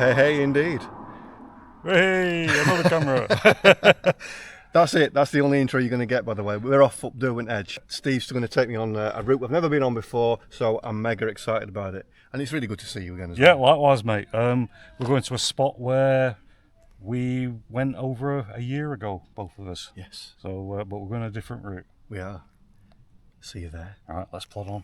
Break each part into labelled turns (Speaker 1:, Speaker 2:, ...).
Speaker 1: Hey, indeed.
Speaker 2: Hey, another camera.
Speaker 1: That's it. That's the only intro you're going to get, by the way. We're off up Derwent Edge. Steve's going to take me on a route I've never been on before, so I'm mega excited about it. And it's really good to see you again as
Speaker 2: Yeah,
Speaker 1: well.
Speaker 2: likewise, mate. We're going to a spot where we went over a year ago, both of us.
Speaker 1: Yes,
Speaker 2: So, but we're going a different route.
Speaker 1: we are. See you there.
Speaker 2: All right, let's plod on.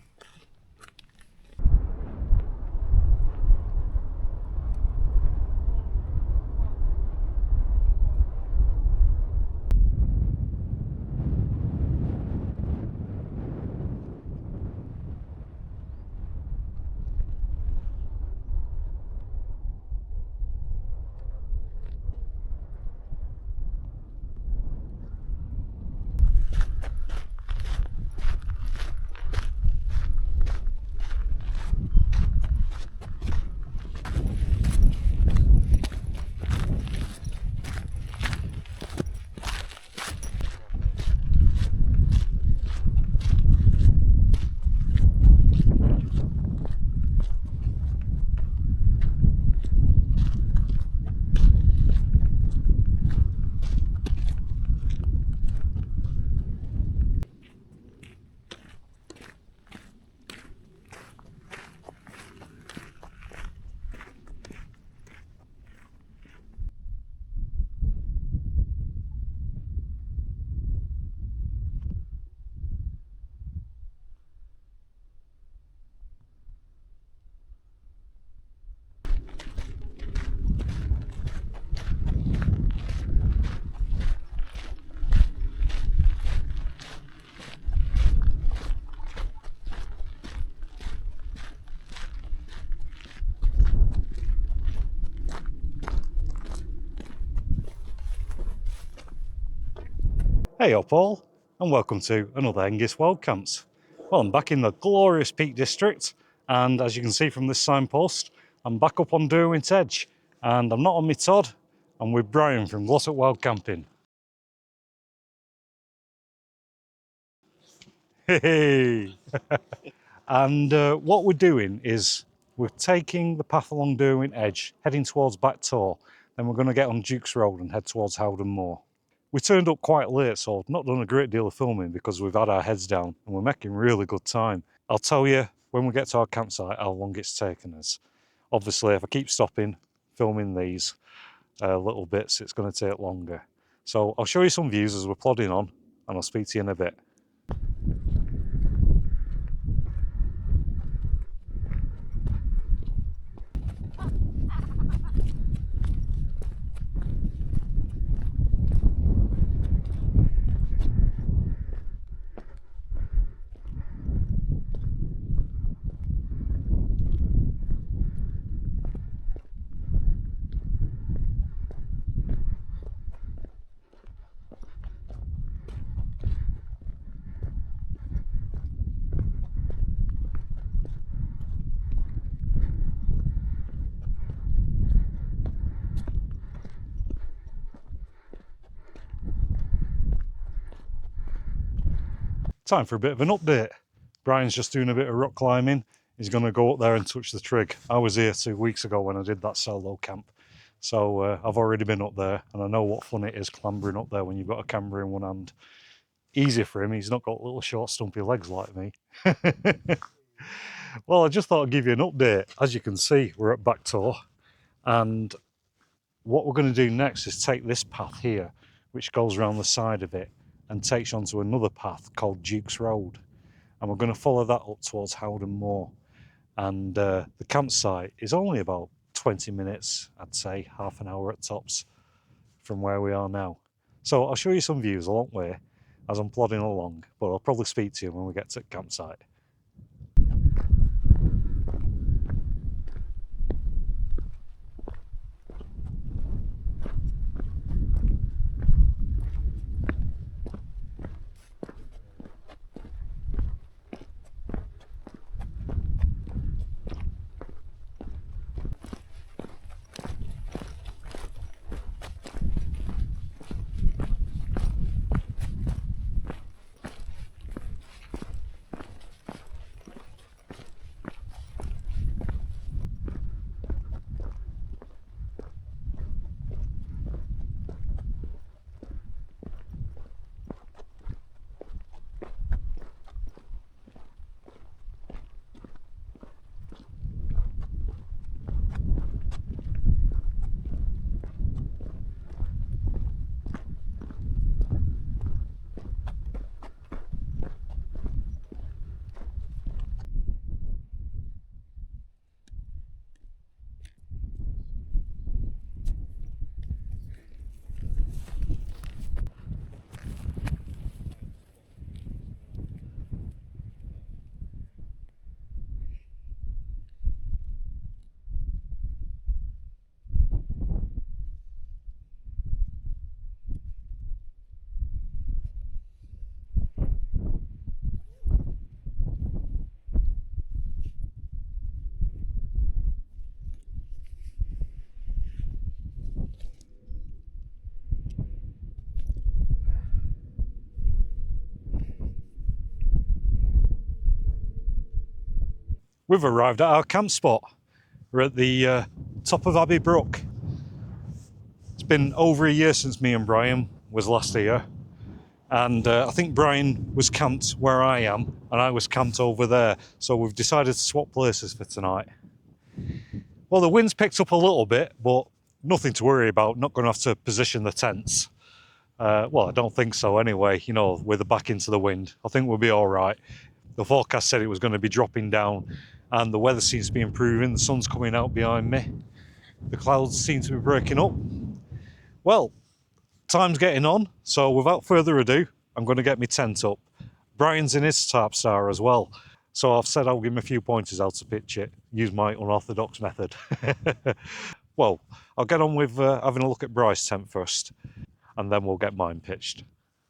Speaker 2: Hey up all, and welcome to another Hengist Wild Camps. Well, I'm back in the glorious Peak District, and as you can see from this signpost, I'm back up on Derwent Edge, and I'm not on my Todd, I'm with Brian from Glossop Wild Camping. Hey! And what we're doing is we're taking the path along Derwent Edge, heading towards Back Tor, then we're going to get on Duke's Road and head towards Howden Moor. We turned up quite late, so I've not done a great deal of filming because we've had our heads down and we're making really good time. I'll tell you when we get to our campsite how long it's taken us. Obviously, if I keep stopping, filming these little bits, it's going to take longer. So I'll show you some views as we're plodding on, and I'll speak to you in a bit. Time for a bit of an update. Brian's just doing a bit of rock climbing. He's going to go up there and touch the trig. I was here 2 weeks ago when I did that solo camp. So I've already been up there and I know what fun it is clambering up there when you've got a camera in one hand. Easy for him, he's not got little short stumpy legs like me. Well, I just thought I'd give you an update. As you can see, we're at Back Tor, and what we're going to do next is take this path here, which goes around the side of it and takes you onto another path called Duke's Road. And we're going to follow that up towards Howden Moor. And the campsite is only about 20 minutes, I'd say, half an hour at tops from where we are now. So I'll show you some views along the way as I'm plodding along, but I'll probably speak to you when we get to the campsite. we've arrived at our camp spot. We're at the top of Abbey Brook. It's been over a year since me and Brian was last here. And I think Brian was camped where I am, and I was camped over there. So we've decided to swap places for tonight. Well, the wind's picked up a little bit, but nothing to worry about. Not going to have to position the tents. Well, I don't think so anyway, you know, with the back into the wind. I think we'll be all right. The forecast said it was going to be dropping down, and the weather seems to be improving. The sun's coming out behind me. The clouds seem to be breaking up. Well, time's getting on, so without further ado, I'm going to get my tent up. Brian's in his Tarpstar as well, so I've said I'll give him a few pointers how to pitch it, use my unorthodox method. Well, I'll get on with having a look at Bryce's tent first, and then we'll get mine pitched.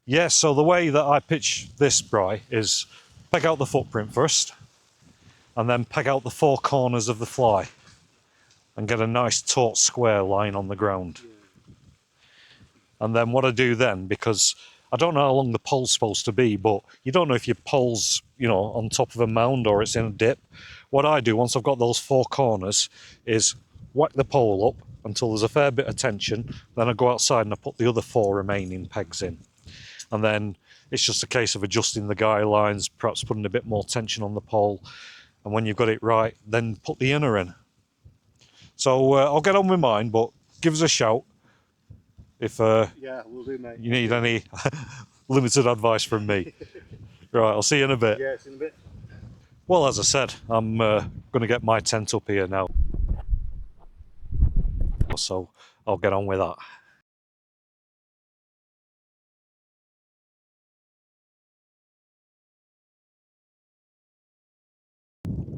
Speaker 2: Yeah, so the way that I pitch this, Bry, is peg out the footprint first, and then peg out the four corners of the fly, and get a nice taut square line on the ground. And then what I do then, because I don't know how long the pole's supposed to be, but you don't know if your pole's, you know, on top of a mound or it's in a dip. What I do, once I've got those four corners, is whack the pole up until there's a fair bit of tension. Then I go outside and I put the other four remaining pegs in. And then it's just a case of adjusting the guy lines, perhaps putting a bit more tension on the pole. And when you've got it right, then put the inner in. So I'll get on with mine, but give us a shout if
Speaker 1: Yeah, we'll do, mate.
Speaker 2: you need any limited advice from me. Right, I'll see you in a bit.
Speaker 1: Yeah, see you in a bit.
Speaker 2: Well, as I said, I'm going to get my tent up here now. So I'll get on with that.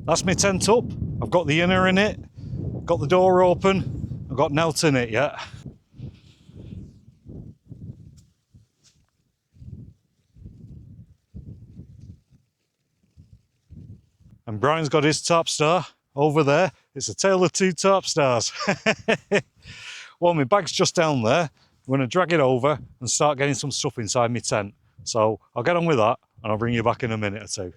Speaker 2: That's my tent up. I've got the inner in it, got the door open, I've got nought in it yet. And Brian's got his Tarpstar over there. It's a tale of two Tarpstars. Well, my bag's just down there. I'm going to drag it over and start getting some stuff inside my tent. So I'll get on with that and I'll bring you back in a minute or two.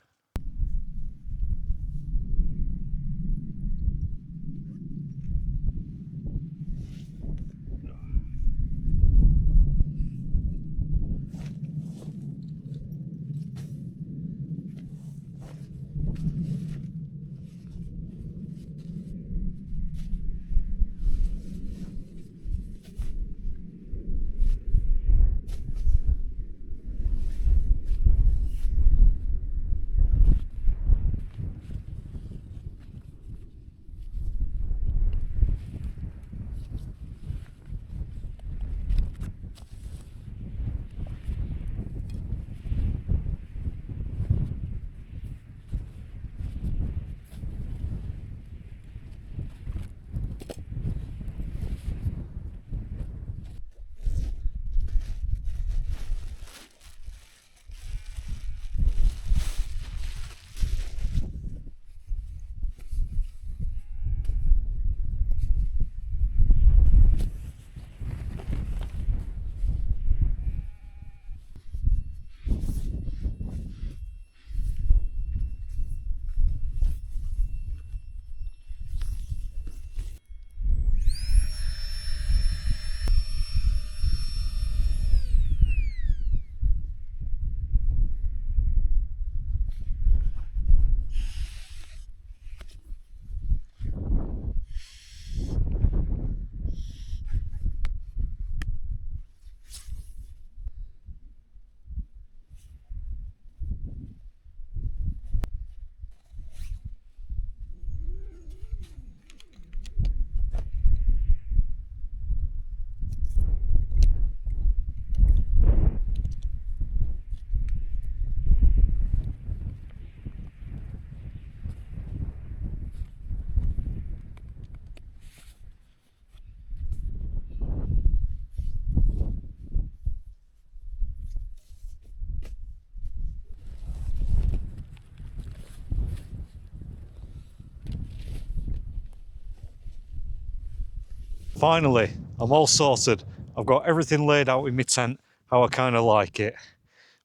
Speaker 2: Finally, I'm all sorted. I've got everything laid out in my tent, how I kind of like it.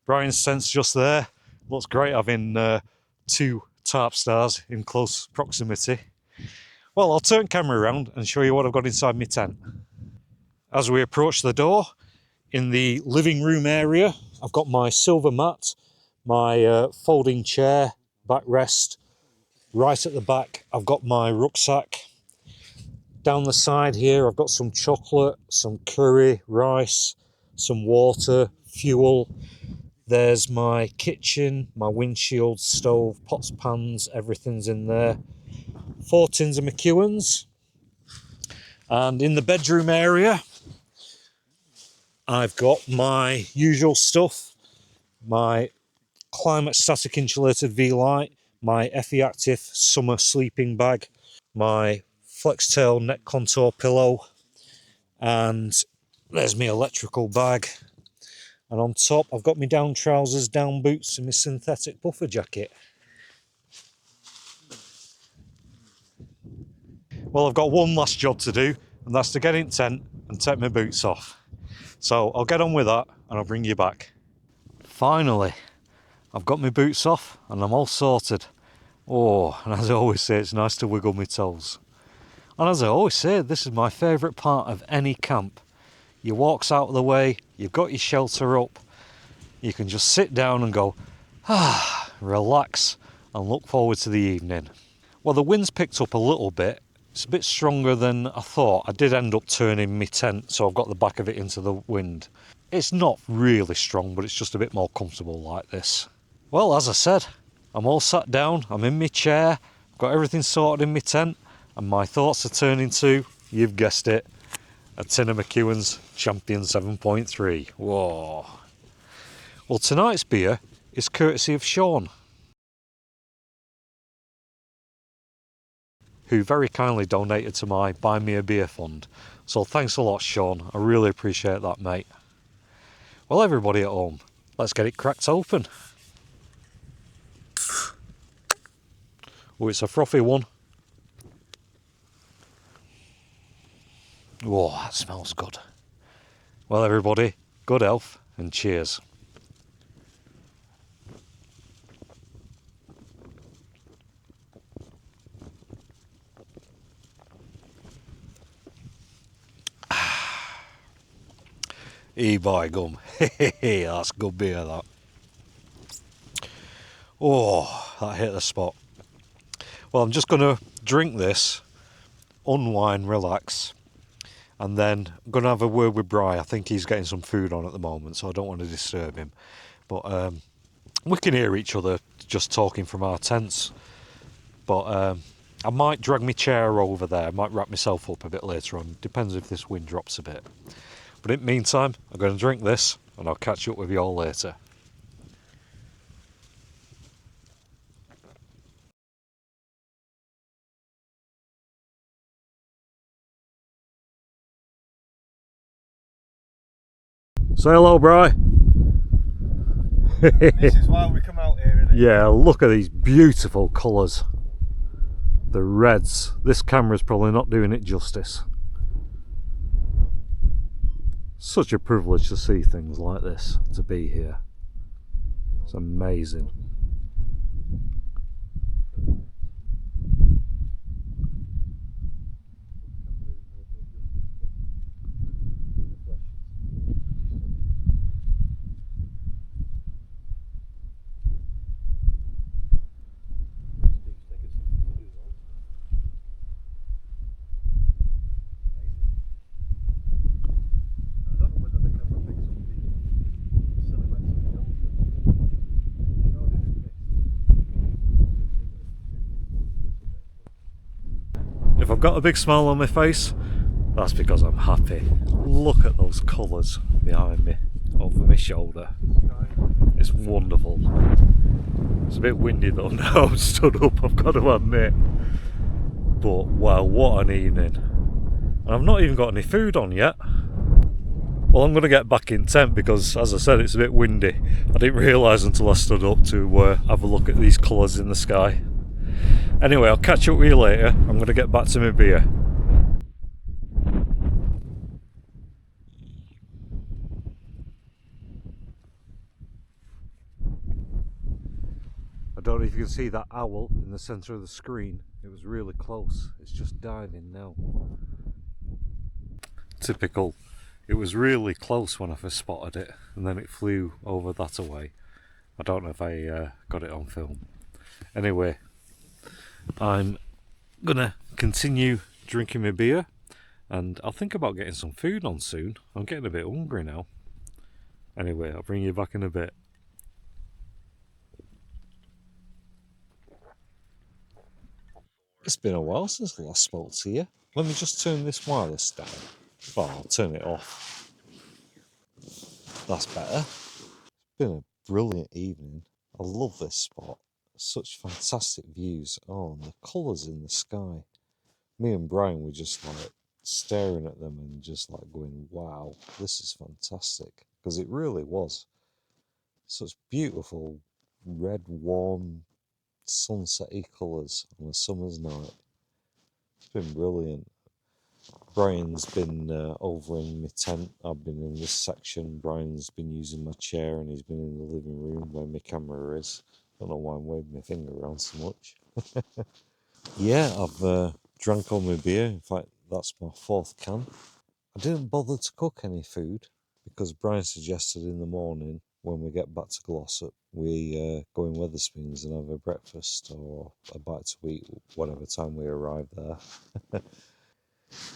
Speaker 2: Brian's tent's just there. Looks great having two Tarpstars in close proximity. Well, I'll turn camera around and show you what I've got inside my tent. As we approach the door, in the living room area, I've got my silver mat, my folding chair, backrest. Right at the back, I've got my rucksack. Down the side here, I've got some chocolate, some curry, rice, some water, fuel. There's my kitchen, my windshield, stove, pots, pans, everything's in there. 4 tins of McEwen's. And in the bedroom area, I've got my usual stuff, my climate static insulated V-Light, my FE Active summer sleeping bag, my Flextail neck contour pillow, and there's my electrical bag. And on top, I've got my down trousers, down boots, and my synthetic puffer jacket. Well, I've got one last job to do, and that's to get in tent and take my boots off. So I'll get on with that, and I'll bring you back. Finally, I've got my boots off, and I'm all sorted. Oh, and as I always say, it's nice to wiggle my toes. And as I always say, this is my favourite part of any camp. Your walk's out of the way, you've got your shelter up, you can just sit down and go, relax, and look forward to the evening. Well, the wind's picked up a little bit. It's a bit stronger than I thought. I did end up turning my tent, so I've got the back of it into the wind. It's not really strong, but it's just a bit more comfortable like this. Well, as I said, I'm all sat down, I'm in my chair, I've got everything sorted in my tent, and my thoughts are turning to, you've guessed it, a tin of McEwen's Champion 7.3. Whoa. Well, tonight's beer is courtesy of Sean, who very kindly donated to my Buy Me a Beer fund. So thanks a lot, Sean. I really appreciate that, mate. Well, everybody at home, let's get it cracked open. Oh, it's a frothy one. Oh, that smells good. Well, everybody, good health and cheers. By gum. That's good beer, that. Oh, that hit the spot. Well, I'm just going to drink this, unwind, relax, and then I'm going to have a word with Bri. I think he's getting some food on at the moment, so I don't want to disturb him. But we can hear each other just talking from our tents. But I might drag my chair over there. I might wrap myself up a bit later on. Depends if this wind drops a bit. But in the meantime, I'm going to drink this, and I'll catch up with you all later. Say hello, Bri.
Speaker 1: This is why we come out here, isn't it?
Speaker 2: Yeah, look at these beautiful colours. The reds. This camera's probably not doing it justice. Such a privilege to see things like this, to be here. It's amazing. If I've got a big smile on my face, that's because I'm happy. Look at those colours behind me, over my shoulder. It's wonderful. It's a bit windy though now I'm stood up, I've got to admit. But wow, what an evening. And I've not even got any food on yet. Well, I'm going to get back in tent because, as I said, it's a bit windy. I didn't realise until I stood up to have a look at these colours in the sky. Anyway, I'll catch up with you later. I'm going to get back to my beer. I don't know if you can see that owl in the centre of the screen. It was really close. It's just diving now. Typical. It was really close when I first spotted it, and then it flew over that away. I don't know if I got it on film. Anyway, I'm gonna continue drinking my beer, and I'll think about getting some food on soon. I'm getting a bit hungry now. Anyway, I'll bring you back in a bit. It's been a while since I last spoke to you. Let me just turn this wireless down. Well, I'll turn it off. That's better. It's been a brilliant evening. I love this spot. Such fantastic views. Oh, and the colours in the sky. Me and Brian were just like staring at them and just like going, wow, this is fantastic. Because it really was. Such beautiful red, warm, sunset-y colours on a summer's night. It's been brilliant. Brian's been over in my tent. I've been in this section. Brian's been using my chair, and he's been in the living room where my camera is. Don't know why I'm waving my finger around so much. Yeah, I've drank all my beer. In fact, that's my 4th can. I didn't bother to cook any food because Brian suggested in the morning when we get back to Glossop, we go in Wetherspoons and have a breakfast or a bite to eat whatever time we arrive there.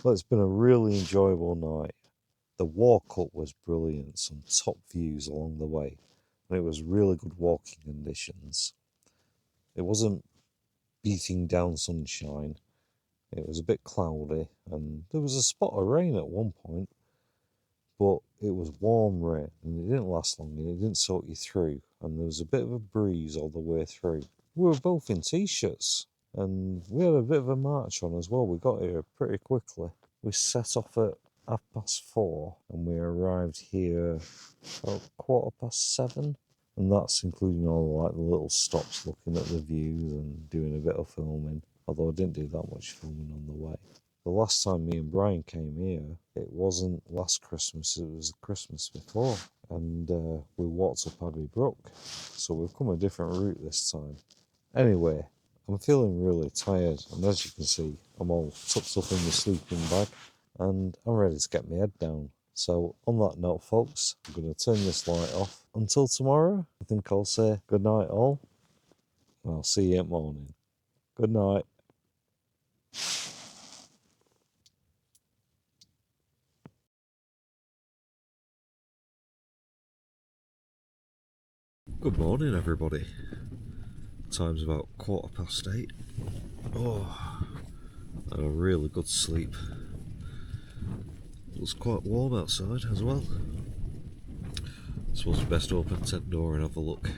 Speaker 2: Well, it's been a really enjoyable night. The walk up was brilliant, some top views along the way, and it was really good walking conditions. It wasn't beating down sunshine. It was a bit cloudy, and there was a spot of rain at one point, but it was warm rain, and it didn't last long, and it didn't soak you through, and there was a bit of a breeze all the way through. We were both in t-shirts, and we had a bit of a march on as well. We got here pretty quickly. We set off at 4:30, and we arrived here about 7:15. And that's including all like the little stops looking at the views and doing a bit of filming, although I didn't do that much filming on the way. The last time me and Brian came here, it wasn't last Christmas, it was the Christmas before, and we walked up Abbey Brook, so we've come a different route this time. Anyway, I'm feeling really tired, and as you can see, I'm all tucked up in my sleeping bag, and I'm ready to get my head down. So on that note, folks, I'm going to turn this light off. Until tomorrow, I think I'll say good night all, and I'll see you in the morning. Good night. Good morning, everybody. Time's about 8:15. Oh, had a really good sleep. It was quite warm outside as well. I suppose we best open the tent door and have a look.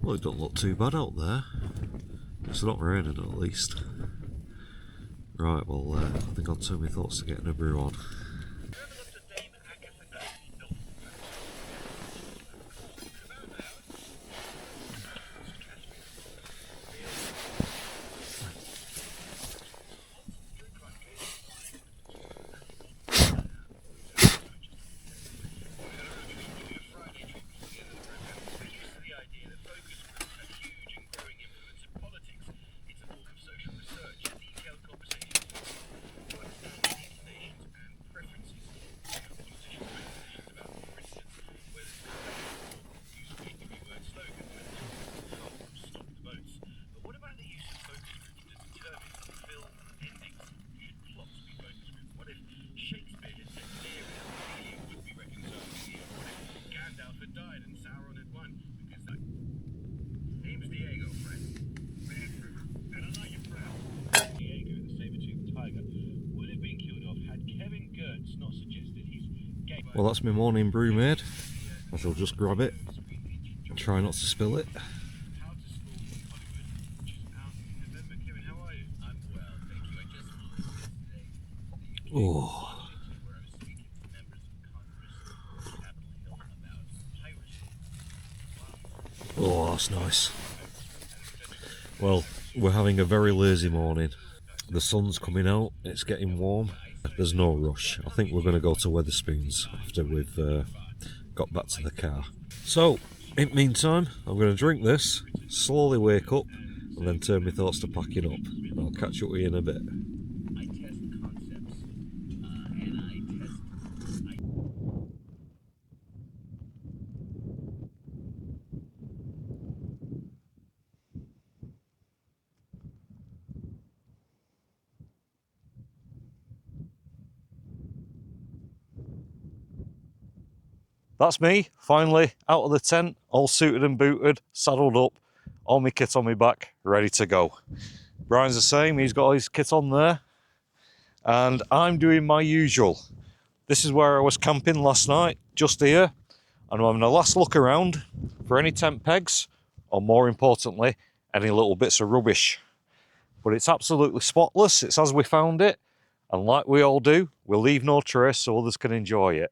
Speaker 2: Well, it don't look too bad out there. It's not raining at least. Right, well, I think I'll turn my thoughts to getting a brew on. Well, that's my morning brew made. I shall just grab it and try not to spill it. Oh.
Speaker 3: that's nice. Well, we're having a very lazy morning. The sun's coming out, it's getting warm. There's no rush. I think we're going to go to Wetherspoons after we've got back to the car. So, in the meantime, I'm going to drink this, slowly wake up, and then turn my thoughts to packing up. And I'll catch up with you in a bit.
Speaker 2: That's me, finally out of the tent, all suited and booted, saddled up, all my kit on my back, ready to go. Brian's the same, he's got his kit on there. And I'm doing my usual. This is where I was camping last night, just here. And I'm having a last look around for any tent pegs, or more importantly, any little bits of rubbish. But it's absolutely spotless, it's as we found it. And like we all do, we'll leave no trace so others can enjoy it.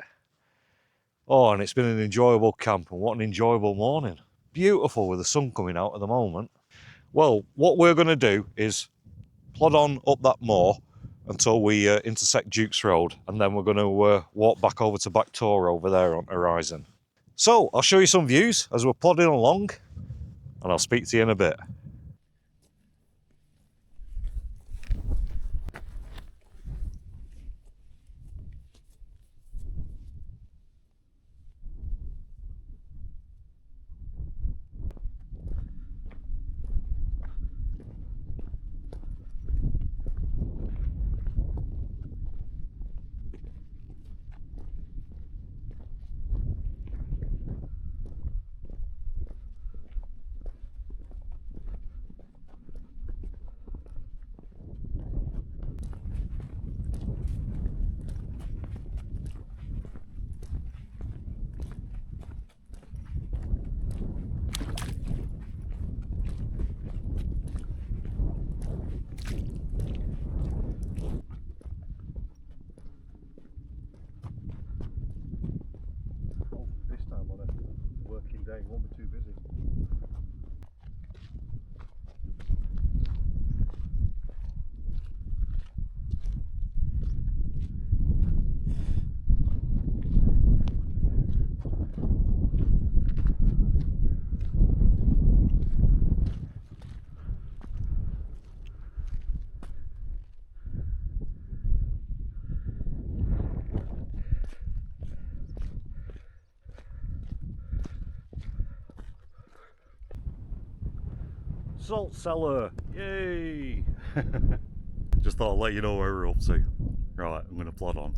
Speaker 2: Oh, and it's been an enjoyable camp, and what an enjoyable morning. Beautiful with the sun coming out at the moment. Well, what we're going to do is plod on up that moor until we intersect Duke's Road, and then we're going to walk back over to Back Tor over there on the horizon. So, I'll show you some views as we're plodding along, and I'll speak to you in a bit.
Speaker 1: This time on a working day, won't be too busy.
Speaker 2: Salt cellar, yay! Just thought I'd let you know where we're up to. Right, I'm going to plod on.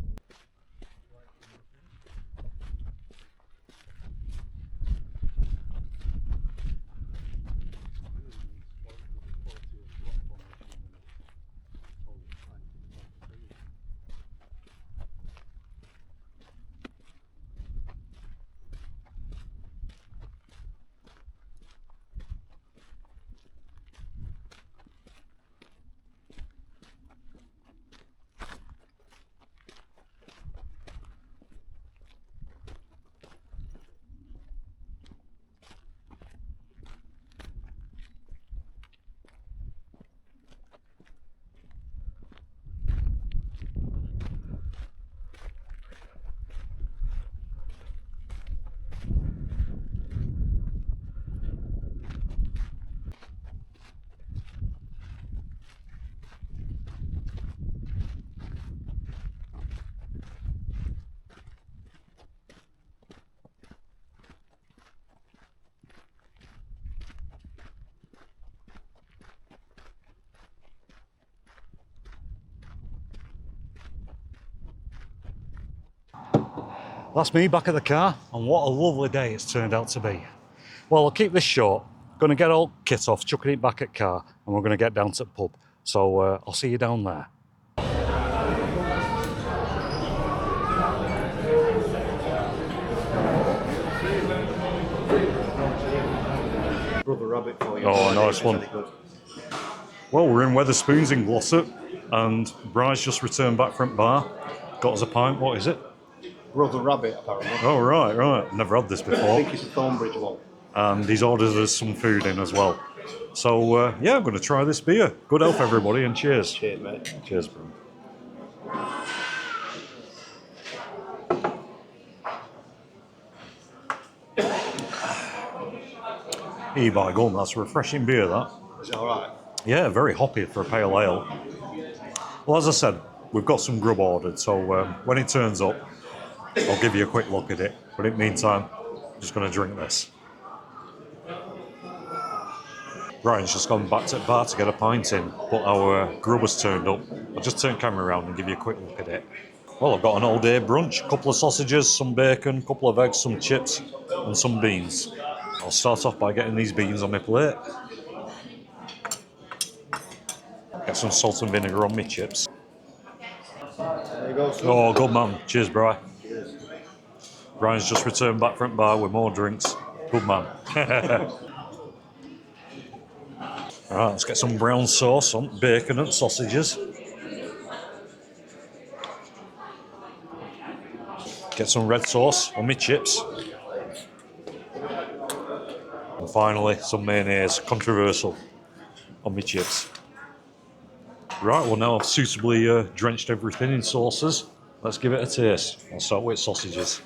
Speaker 2: That's me back at the car, and what a lovely day it's turned out to be. Well, I'll keep this short. Going to get all kit off, chucking it back at car, and we're going to get down to the pub. So I'll see you down there.
Speaker 1: Brother rabbit for you.
Speaker 2: Oh, nice one. Well, we're in Wetherspoons in Glossop, and Bry's just returned back from bar. Got us a pint. What is it?
Speaker 1: Brother rabbit, apparently.
Speaker 2: Oh, right. Never had this before.
Speaker 1: I think it's a Thornbridge one.
Speaker 2: and he's ordered us some food in as well. So yeah, I'm going to try this beer. Good health, everybody, and cheers.
Speaker 1: Cheers, mate.
Speaker 2: Cheers, bro. By gum, that's a refreshing beer, that.
Speaker 1: Is it alright?
Speaker 2: Yeah, very hoppy for a pale ale. Well, as I said, we've got some grub ordered, so when it turns up, I'll give you a quick look at it. But in the meantime, I'm just going to drink this. Brian's just gone back to the bar to get a pint in, but our grub has turned up. I'll just turn the camera around and give you a quick look at it. Well, I've got an all-day brunch, a couple of sausages, some bacon, a couple of eggs, some chips, and some beans. I'll start off by getting these beans on my plate. Get some salt and vinegar on my chips.
Speaker 1: There you go, son.
Speaker 2: Oh, good man. Cheers, Bri. Brian's just returned back from the bar with more drinks. Good man. Alright, let's get some brown sauce on bacon and sausages. Get some red sauce on my chips. And finally, some mayonnaise, controversial, on my chips. Right, well now I've suitably drenched everything in sauces. Let's give it a taste. I'll start with sausages.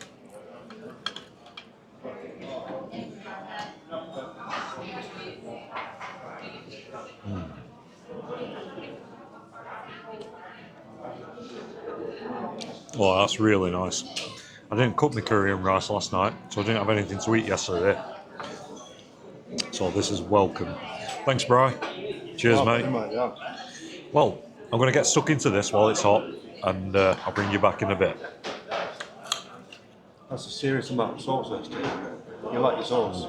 Speaker 2: Oh, that's really nice. I didn't cook my curry and rice last night, so I didn't have anything to eat yesterday. So this is welcome. Thanks, Bri. Cheers, mate.
Speaker 1: Yeah.
Speaker 2: Well, I'm going to get stuck into this while it's hot, and I'll bring you back in a bit.
Speaker 1: That's a serious amount of sauce there, Steve. You like your sauce?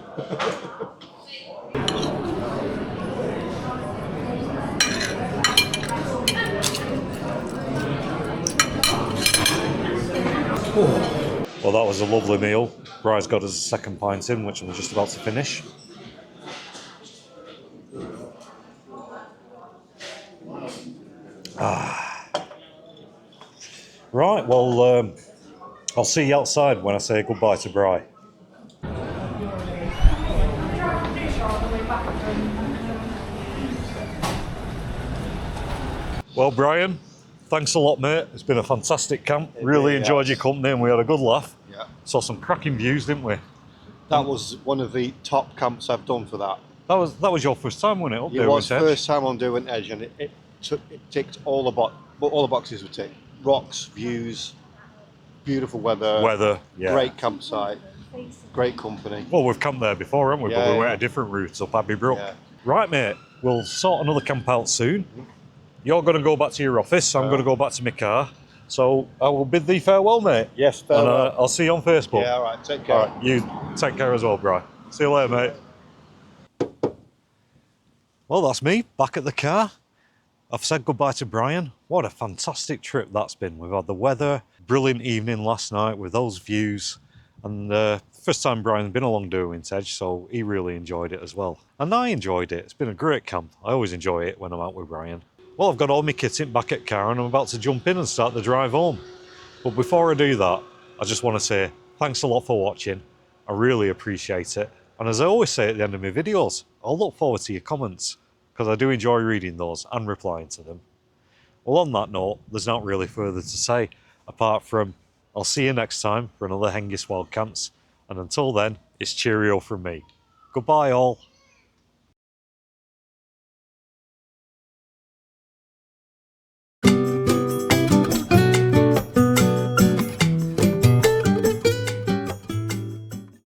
Speaker 2: Well, that was a lovely meal. Bri's got us a second pint in, which I'm just about to finish. Right, well, I'll see you outside when I say goodbye to Bri. Well, Brian, thanks a lot, mate. It's been a fantastic camp. Really enjoyed your company and we had a good laugh.
Speaker 1: Yeah.
Speaker 2: Saw some cracking views, didn't we?
Speaker 1: That was one of the top camps I've done for that.
Speaker 2: That was your first time, wasn't it? Up
Speaker 1: It
Speaker 2: there,
Speaker 1: was
Speaker 2: Derwent Edge?
Speaker 1: first time on Derwent Edge, and it ticked all the boxes were ticked. Rocks, views, beautiful weather,
Speaker 2: yeah.
Speaker 1: great campsite, great company.
Speaker 2: Well, we've camped there before, haven't we?
Speaker 1: Yeah,
Speaker 2: But we went
Speaker 1: yeah.
Speaker 2: a different route up Abbey Brook.
Speaker 1: Yeah.
Speaker 2: Right, mate. We'll sort another camp out soon. You're going to go back to your office. I'm going to go back to my car. So I will bid thee farewell, mate.
Speaker 1: Yes,
Speaker 2: And
Speaker 1: farewell.
Speaker 2: I'll see you on Facebook.
Speaker 1: Yeah, all right. Take care.
Speaker 2: All right, you take care as well, Bri. See you later, mate. Well, that's me, back at the car. I've said goodbye to Brian. What a fantastic trip that's been. We've had the weather, brilliant evening last night with those views. And first time Brian's been along Derwent Edge, so he really enjoyed it as well. And I enjoyed it. It's been a great camp. I always enjoy it when I'm out with Brian. Well, I've got all my kit in back at car and I'm about to jump in and start the drive home. But before I do that, I just want to say thanks a lot for watching. I really appreciate it. And as I always say at the end of my videos, I'll look forward to your comments because I do enjoy reading those and replying to them. Well, on that note, there's not really further to say apart from I'll see you next time for another Hengist Wild Camps. And until then, it's cheerio from me. Goodbye all.